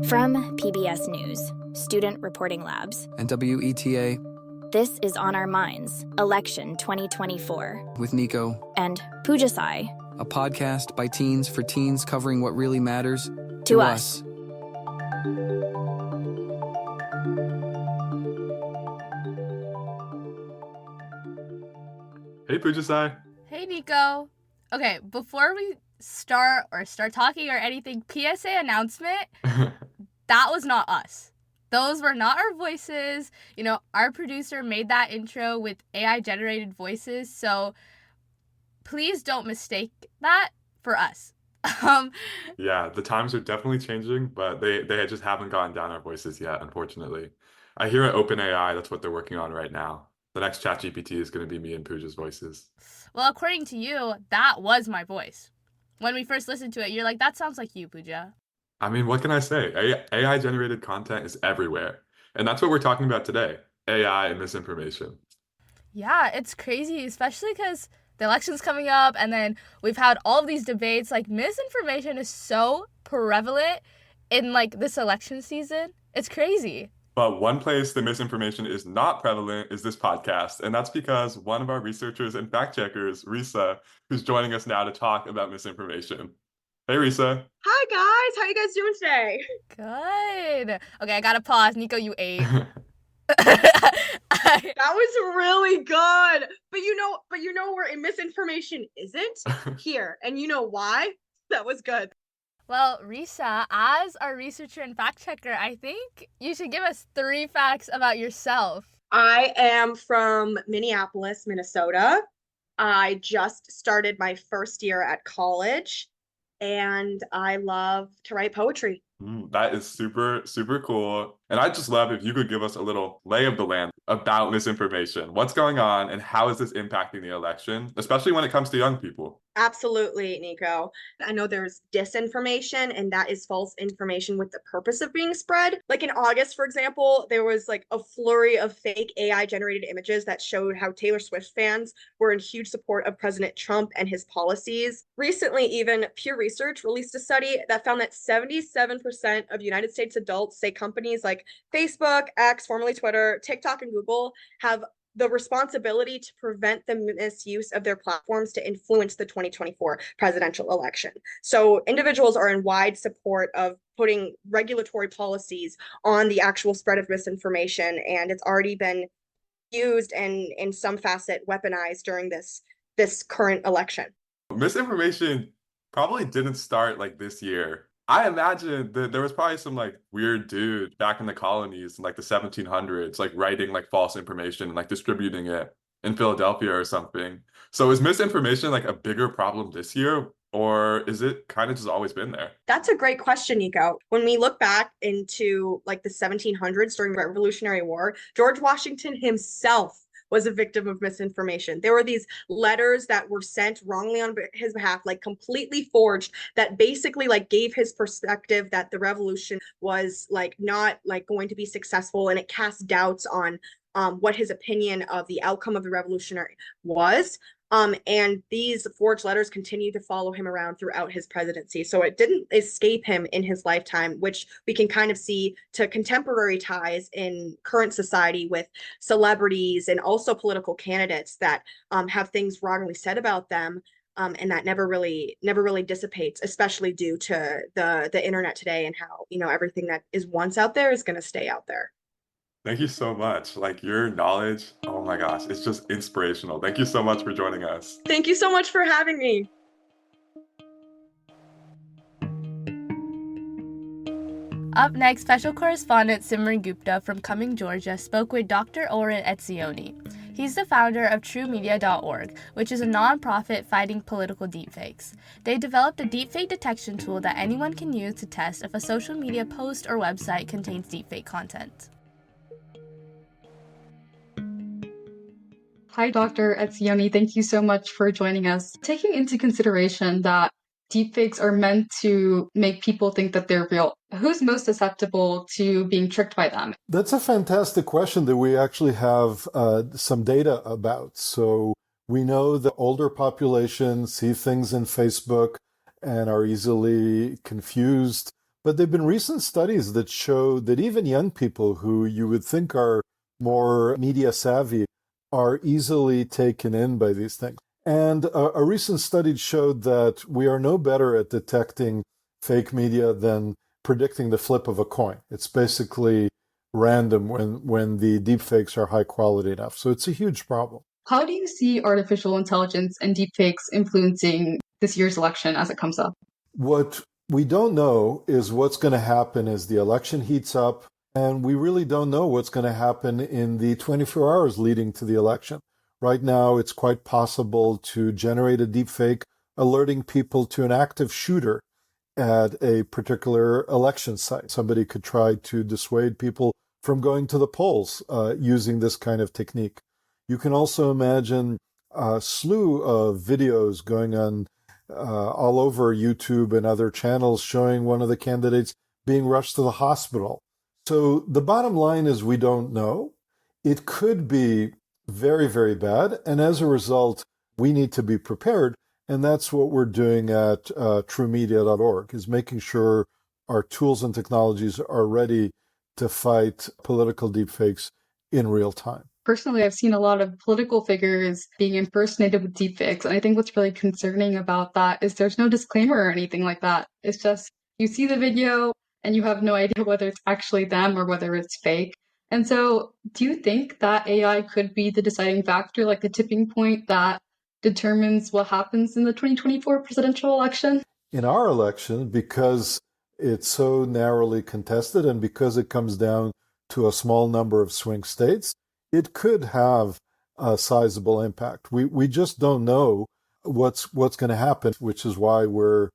From PBS News, Student Reporting Labs, and WETA, this is On Our Minds, Election 2024. with Nico, And Pujasai, a podcast by teens for teens covering what really matters to us. Hey, Pujasai. Hey, Nico. Okay, before we start talking or anything, PSA announcement, that was not us. Those were not our voices. You know, our producer made that intro with AI-generated voices, so please don't mistake that for us. Yeah, the times are definitely changing, but they just haven't gotten down our voices yet, unfortunately. I hear at OpenAI, that's what they're working on right now. The next ChatGPT is going to be me and Pooja's voices. Well, according to you, that was my voice. When we first listened to it, you're like, that sounds like you, Pooja. I mean, what can I say? AI-generated content is everywhere. And that's what we're talking about today, AI and misinformation. Yeah, it's crazy, especially because the election's coming up, and then we've had all of these debates. Like, misinformation is so prevalent in, like, this election season. It's crazy. But one place the misinformation is not prevalent is this podcast. And that's because one of our researchers and fact checkers, Reesa, who's joining us now to talk about misinformation. Hey, Reesa. Hi, guys. How you guys doing today? Good. Okay, I gotta pause. Nico, you ate. That was really good. But you know where misinformation isn't? Here. And you know why? That was good. Well, Reesa, as our researcher and fact checker, I think you should give us 3 facts about yourself. I am from Minneapolis, Minnesota. I just started my first year at college, and I love to write poetry. That is super, super cool. And I'd just love if you could give us a little lay of the land about misinformation. What's going on and how is this impacting the election, especially when it comes to young people? Absolutely, Nico. I know there's disinformation, and that is false information with the purpose of being spread. Like in August, for example, there was like a flurry of fake AI generated images that showed how Taylor Swift fans were in huge support of President Trump and his policies. Recently, even Pew Research released a study that found that 77% of United States adults say companies like Facebook, X, formerly Twitter, TikTok, and Google have the responsibility to prevent the misuse of their platforms to influence the 2024 presidential election. So individuals are in wide support of putting regulatory policies on the actual spread of misinformation, and it's already been used and in some facet weaponized during this current election. Misinformation probably didn't start like this year. I imagine that there was probably some like weird dude back in the colonies in like the 1700s, like writing like false information and like distributing it in Philadelphia or something. So is misinformation like a bigger problem this year, or is it kind of just always been there? That's a great question, Nico. When we look back into like the 1700s during the Revolutionary War, George Washington himself was a victim of misinformation. There were these letters that were sent wrongly on his behalf, like completely forged, that basically like gave his perspective that the revolution was like not like going to be successful, and it cast doubts on what his opinion of the outcome of the revolutionary was. And these forged letters continue to follow him around throughout his presidency. So it didn't escape him in his lifetime, which we can kind of see to contemporary ties in current society with celebrities and also political candidates that have things wrongly said about them. And that never really dissipates, especially due to the internet today and how, you know, everything that is once out there is going to stay out there. Thank you so much. Like your knowledge, oh my gosh, it's just inspirational. Thank you so much for joining us. Thank you so much for having me. Up next, special correspondent Simran Gupta from Cumming, Georgia, spoke with Dr. Oren Etzioni. He's the founder of TrueMedia.org, which is a nonprofit fighting political deepfakes. They developed a deepfake detection tool that anyone can use to test if a social media post or website contains deepfake content. Hi, Dr. Etzioni. Thank you so much for joining us. Taking into consideration that deepfakes are meant to make people think that they're real, who's most susceptible to being tricked by them? That's a fantastic question that we actually have some data about. So we know the older population see things in Facebook and are easily confused But there have been recent studies that show that even young people who you would think are more media savvy are easily taken in by these things. And a recent study showed that we are no better at detecting fake media than predicting the flip of a coin. It's basically random when the deepfakes are high quality enough. So it's a huge problem. How do you see artificial intelligence and deepfakes influencing this year's election as it comes up? What we don't know is what's going to happen as the election heats up, and we really don't know what's going to happen in the 24 hours leading to the election. Right now, it's quite possible to generate a deepfake alerting people to an active shooter at a particular election site. Somebody could try to dissuade people from going to the polls using this kind of technique. You can also imagine a slew of videos going on all over YouTube and other channels showing one of the candidates being rushed to the hospital. So the bottom line is we don't know. It could be very, very bad. And as a result, we need to be prepared. And that's what we're doing at truemedia.org, is making sure our tools and technologies are ready to fight political deepfakes in real time. Personally, I've seen a lot of political figures being impersonated with deepfakes. And I think what's really concerning about that is there's no disclaimer or anything like that. It's just you see the video and you have no idea whether it's actually them or whether it's fake. And so do you think that AI could be the deciding factor, like the tipping point that determines what happens in the 2024 presidential election? In our election, because it's so narrowly contested and because it comes down to a small number of swing states, it could have a sizable impact. We just don't know what's going to happen, which is why we're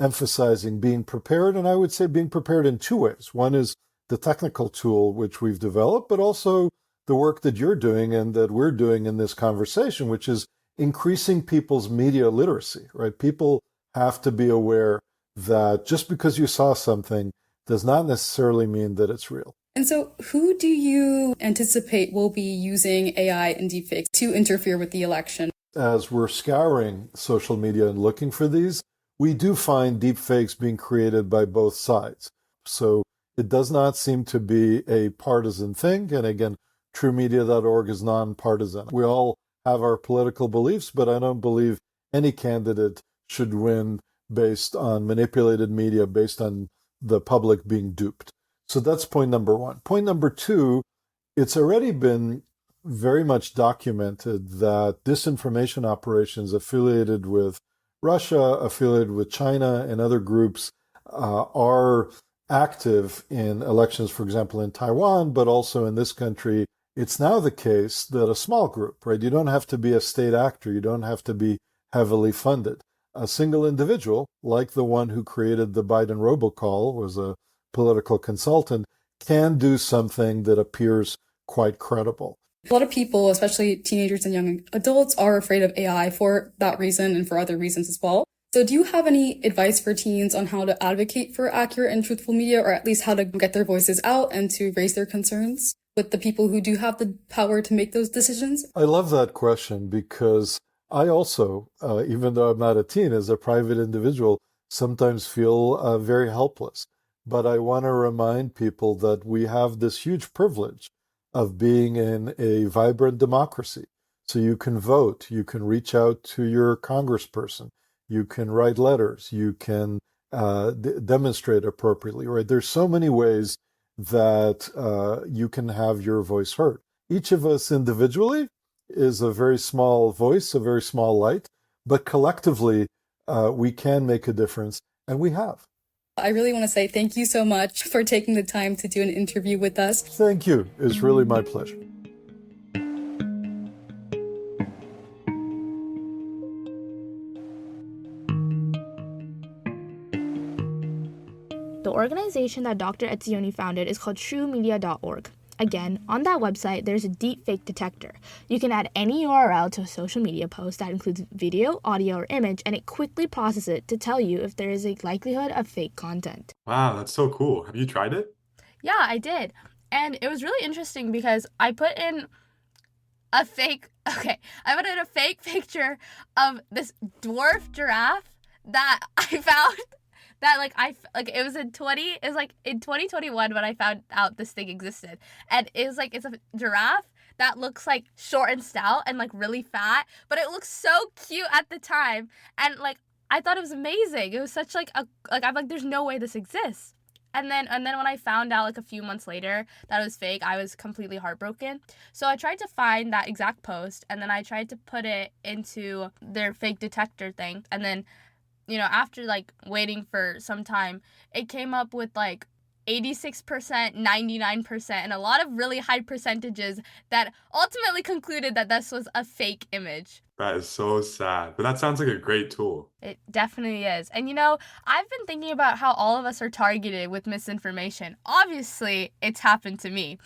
emphasizing being prepared. And I would say being prepared in two ways. One is the technical tool which we've developed, but also the work that you're doing and that we're doing in this conversation, which is increasing people's media literacy, right? People have to be aware that just because you saw something does not necessarily mean that it's real. And so who do you anticipate will be using AI and deepfakes to interfere with the election? As we're scouring social media and looking for these, we do find deepfakes being created by both sides. So it does not seem to be a partisan thing. And again, truemedia.org is nonpartisan. We all have our political beliefs, but I don't believe any candidate should win based on manipulated media, based on the public being duped. So that's point number one. Point number two, it's already been very much documented that disinformation operations affiliated with Russia, affiliated with China and other groups are active in elections, for example, in Taiwan, but also in this country. It's now the case that a small group, right? You don't have to be a state actor. You don't have to be heavily funded. A single individual, like the one who created the Biden robocall, was a political consultant, can do something that appears quite credible. A lot of people, especially teenagers and young adults, are afraid of AI for that reason and for other reasons as well. So do you have any advice for teens on how to advocate for accurate and truthful media, or at least how to get their voices out and to raise their concerns with the people who do have the power to make those decisions? I love that question because I also, even though I'm not a teen, as a private individual, sometimes feel very helpless. But I want to remind people that we have this huge privilege of being in a vibrant democracy. So you can vote, you can reach out to your congressperson, you can write letters, you can demonstrate appropriately, right? There's so many ways that you can have your voice heard. Each of us individually is a very small voice, a very small light, but collectively we can make a difference, and we have. I really want to say thank you so much for taking the time to do an interview with us. Thank you. It's really my pleasure. The organization that Dr. Etzioni founded is called truemedia.org. Again, on that website, there's a deepfake detector. You can add any URL to a social media post that includes video, audio, or image, and it quickly processes it to tell you if there is a likelihood of fake content. Wow, that's so cool. Have you tried it? Yeah, I did. And it was really interesting because I put in a fake picture of this dwarf giraffe that I found that like it was in 2021 when I found out this thing existed, and it was like it's a giraffe that looks like short and stout and like really fat, but it looks so cute at the time, and like I thought it was amazing. It was such like I'm like, there's no way this exists. And then when I found out like a few months later that it was fake, I was completely heartbroken. So I tried to find that exact post, and then I tried to put it into their fake detector thing. And then, after like waiting for some time, it came up with like 86%, 99%, and a lot of really high percentages that ultimately concluded that this was a fake image. That is so sad, but that sounds like a great tool. It definitely is. And I've been thinking about how all of us are targeted with misinformation. Obviously, it's happened to me.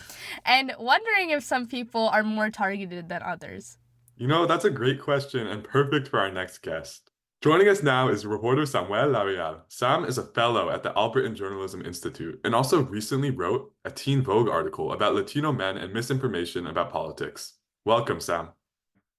And wondering if some people are more targeted than others. That's a great question and perfect for our next guest. Joining us now is reporter Samuel Larreal. Sam is a fellow at the Allbritton Journalism Institute and also recently wrote a Teen Vogue article about Latino men and misinformation about politics. Welcome, Sam.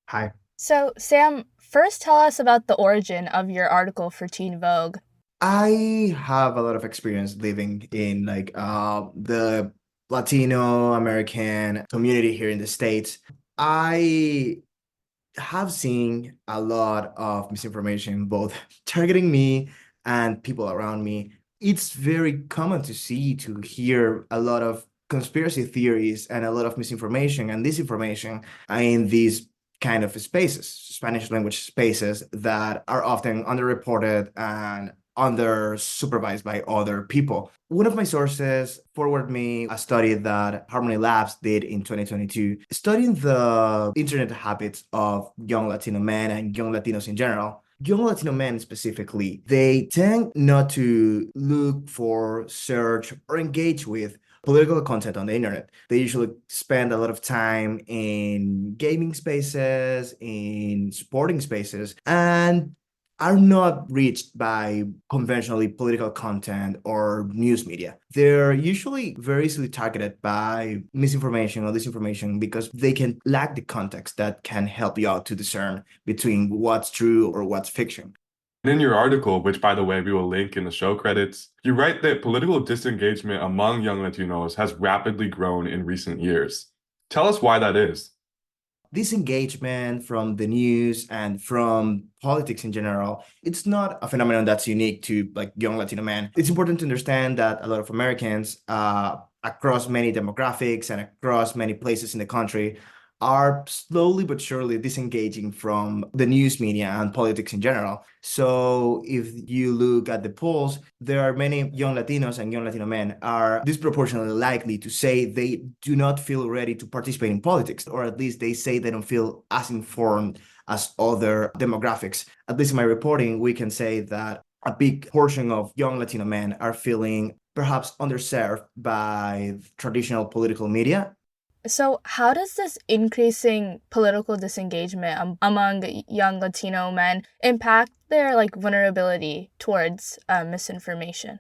Hi. So, Sam, first tell us about the origin of your article for Teen Vogue. I have a lot of experience living in the Latino American community here in the States. I have seen a lot of misinformation, both targeting me and people around me. It's very common to hear a lot of conspiracy theories and a lot of misinformation and disinformation in these kind of spaces, Spanish language spaces that are often underreported and under supervised by other people. One of my sources forwarded me a study that Harmony Labs did in 2022, studying the internet habits of young Latino men and young Latinos in general. Young Latino men specifically, they tend not to look for, search, or engage with political content on the internet. They usually spend a lot of time in gaming spaces, in sporting spaces, and are not reached by conventionally political content or news media. They're usually very easily targeted by misinformation or disinformation because they can lack the context that can help you out to discern between what's true or what's fiction. In your article, which by the way we will link in the show credits, you write that political disengagement among young Latinos has rapidly grown in recent years. Tell us why that is. Disengagement from the news and from politics in general, it's not a phenomenon that's unique to young Latino men. It's important to understand that a lot of Americans across many demographics and across many places in the country are slowly but surely disengaging from the news media and politics in general. So if you look at the polls, there are many young Latinos and young Latino men are disproportionately likely to say they do not feel ready to participate in politics, or at least they say they don't feel as informed as other demographics. At least in my reporting, we can say that a big portion of young Latino men are feeling perhaps underserved by traditional political media. So how does this increasing political disengagement among young Latino men impact their vulnerability towards misinformation?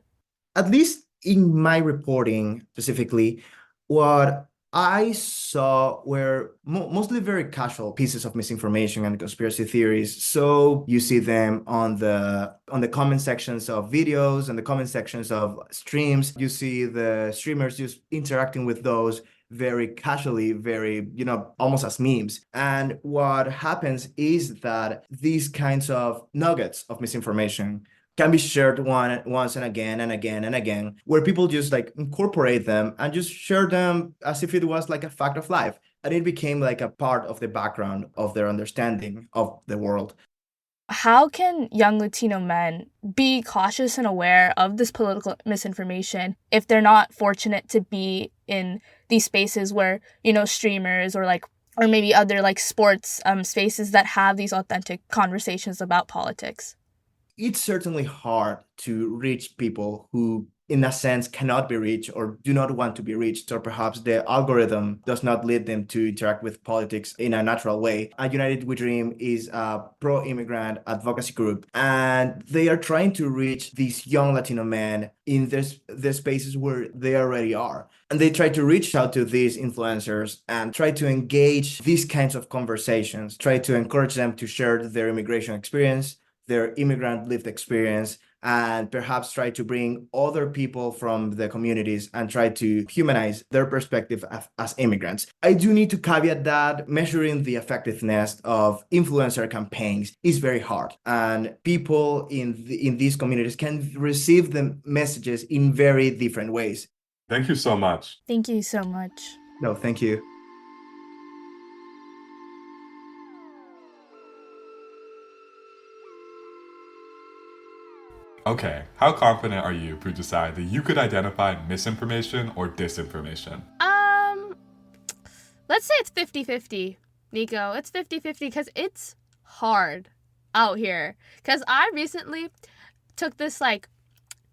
At least in my reporting specifically, what I saw were mostly very casual pieces of misinformation and conspiracy theories. So you see them on the comment sections of videos and the comment sections of streams. You see the streamers just interacting with those very casually, very, almost as memes. And what happens is that these kinds of nuggets of misinformation can be shared once and again and again and again, where people just incorporate them and just share them as if it was a fact of life. And it became a part of the background of their understanding of the world. How can young Latino men be cautious and aware of this political misinformation if they're not fortunate to be in these spaces where, streamers or maybe other sports spaces that have these authentic conversations about politics? It's certainly hard to reach people who, in a sense, cannot be reached or do not want to be reached, or perhaps the algorithm does not lead them to interact with politics in a natural way. United We Dream is a pro-immigrant advocacy group, and they are trying to reach these young Latino men in the spaces where they already are. And they try to reach out to these influencers and try to engage these kinds of conversations, try to encourage them to share their immigration experience, their immigrant lived experience, and perhaps try to bring other people from the communities and try to humanize their perspective as immigrants. I do need to caveat that measuring the effectiveness of influencer campaigns is very hard, and people in these communities can receive the messages in very different ways. Thank you so much. Thank you so much. No, thank you. Okay, how confident are you, Pujasai, that you could identify misinformation or disinformation? Let's say it's 50-50, Nico. It's 50-50 because it's hard out here. Because I recently took this, like,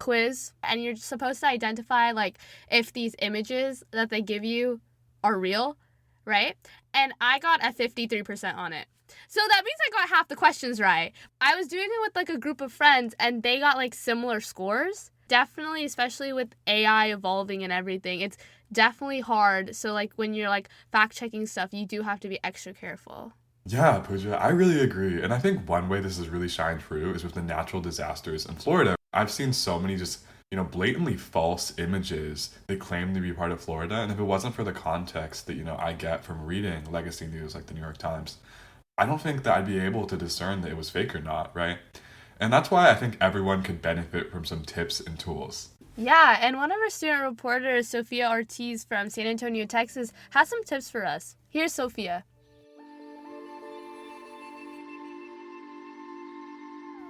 quiz, and you're supposed to identify, like, if these images that they give you are real, right? And I got a 53% on it. So that means I got half the questions right. I was doing it with, like, a group of friends, and they got, like, similar scores. Definitely, especially with AI evolving and everything, it's definitely hard. So, like, when you're, like, fact-checking stuff, you do have to be extra careful. Yeah, Pooja, I really agree. And I think one way this has really shined through is with the natural disasters in Florida. I've seen so many just, blatantly false images that claim to be part of Florida. And if it wasn't for the context that, I get from reading legacy news like the New York Times, I don't think that I'd be able to discern that it was fake or not, right? And that's why I think everyone could benefit from some tips and tools. Yeah, and one of our student reporters, Sophia Ortiz from San Antonio, Texas, has some tips for us. Here's Sophia.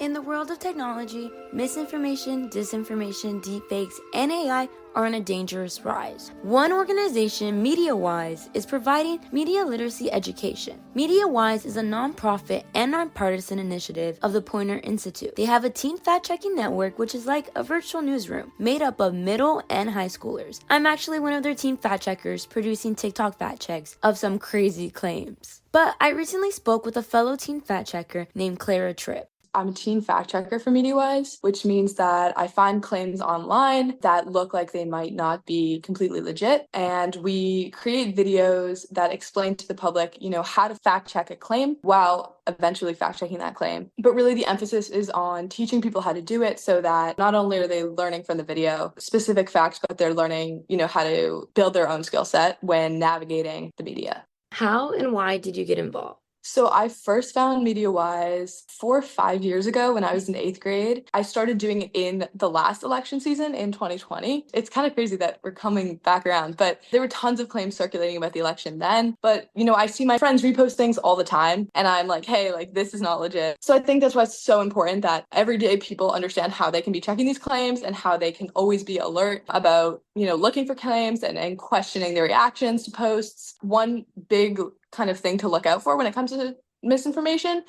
In the world of technology, misinformation, disinformation, deepfakes, and AI are on a dangerous rise. One organization, MediaWise, is providing media literacy education. MediaWise is a nonprofit and nonpartisan initiative of the Poynter Institute. They have a teen fact-checking network, which is like a virtual newsroom, made up of middle and high schoolers. I'm actually one of their teen fact-checkers, producing TikTok fact-checks of some crazy claims. But I recently spoke with a fellow teen fact-checker named Clara Tripp. I'm a teen fact checker for MediaWise, which means that I find claims online that look like they might not be completely legit. And we create videos that explain to the public, how to fact check a claim while eventually fact checking that claim. But really the emphasis is on teaching people how to do it so that not only are they learning from the video specific facts, but they're learning, how to build their own skill set when navigating the media. How and why did you get involved? So I first found MediaWise 4 or 5 years ago when I was in 8th grade. I started doing it in the last election season in 2020. It's kind of crazy that we're coming back around, but there were tons of claims circulating about the election then. But, I see my friends repost things all the time and I'm like, hey, this is not legit. So I think that's why it's so important that everyday people understand how they can be checking these claims and how they can always be alert about, looking for claims and questioning their reactions to posts. One big kind of thing to look out for when it comes to misinformation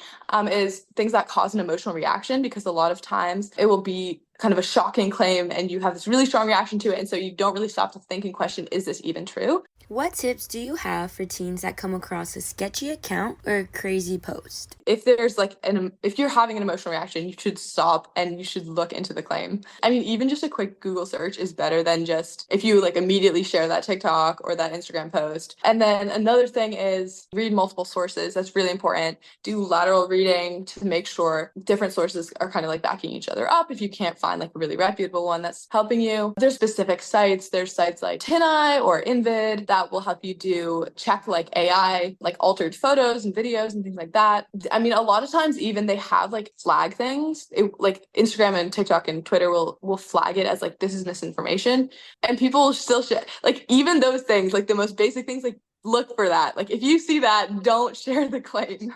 is things that cause an emotional reaction, because a lot of times it will be kind of a shocking claim and you have this really strong reaction to it, and so you don't really stop to think and question, is this even true? What tips do you have for teens that come across a sketchy account or a crazy post? If there's if you're having an emotional reaction, you should stop and you should look into the claim. I mean, even just a quick Google search is better than just if you immediately share that TikTok or that Instagram post. And then another thing is read multiple sources. That's really important. Do lateral reading to make sure different sources are kind of backing each other up. If you can't find a really reputable one that's helping you, there's specific sites. There's sites like TinEye or Invid that will help you check AI, altered photos and videos and things like that. I mean, a lot of times even they have flag things. Instagram and TikTok and Twitter will flag it as this is misinformation, and people still should even those things, the most basic things, look for that. If you see that, don't share the claim.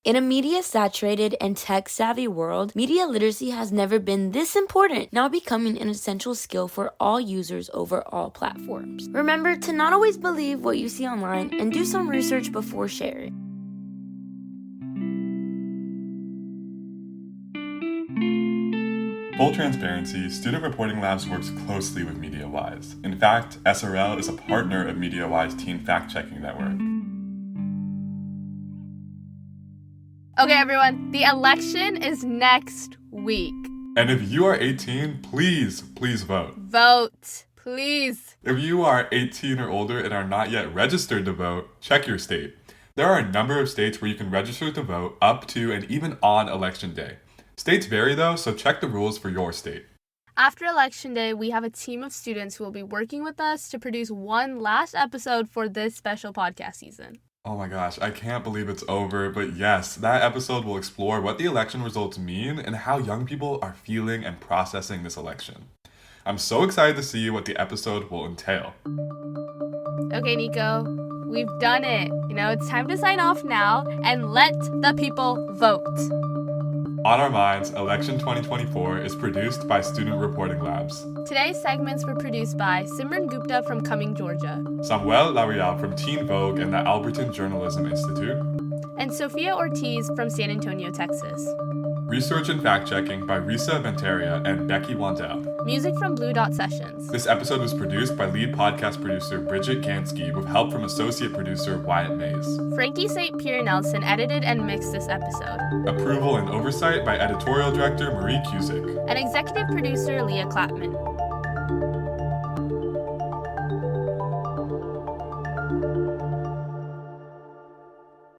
In a media-saturated and tech-savvy world, media literacy has never been this important, now becoming an essential skill for all users over all platforms. Remember to not always believe what you see online and do some research before sharing. Full transparency, Student Reporting Labs works closely with MediaWise. In fact, SRL is a partner of MediaWise Teen Fact Checking Network. Okay, everyone, the election is next week. And if you are 18, please vote. Vote, please. If you are 18 or older and are not yet registered to vote, check your state. There are a number of states where you can register to vote up to and even on election day. States vary though, so check the rules for your state. After Election Day, we have a team of students who will be working with us to produce one last episode for this special podcast season. Oh my gosh, I can't believe it's over, but yes, that episode will explore what the election results mean and how young people are feeling and processing this election. I'm so excited to see what the episode will entail. Okay, Nico, we've done it. It's time to sign off now and let the people vote. On Our Minds, Election 2024 is produced by Student Reporting Labs. Today's segments were produced by Simran Gupta from Cumming, Georgia, Samuel Larreal from Teen Vogue and the Allbritton Journalism Institute, and Sophia Ortiz from San Antonio, Texas. Research and fact-checking by Reesa, Venterea, and Becky, Wandel. Music from Blue Dot Sessions. This episode was produced by lead podcast producer Briget, Ganske with help from Associate Producer Wyatt Mayes. Frankie St Pierre Nelson edited and mixed this episode. Approval and oversight by Editorial Director Marie Cusick. And Executive Producer Leah Clapman.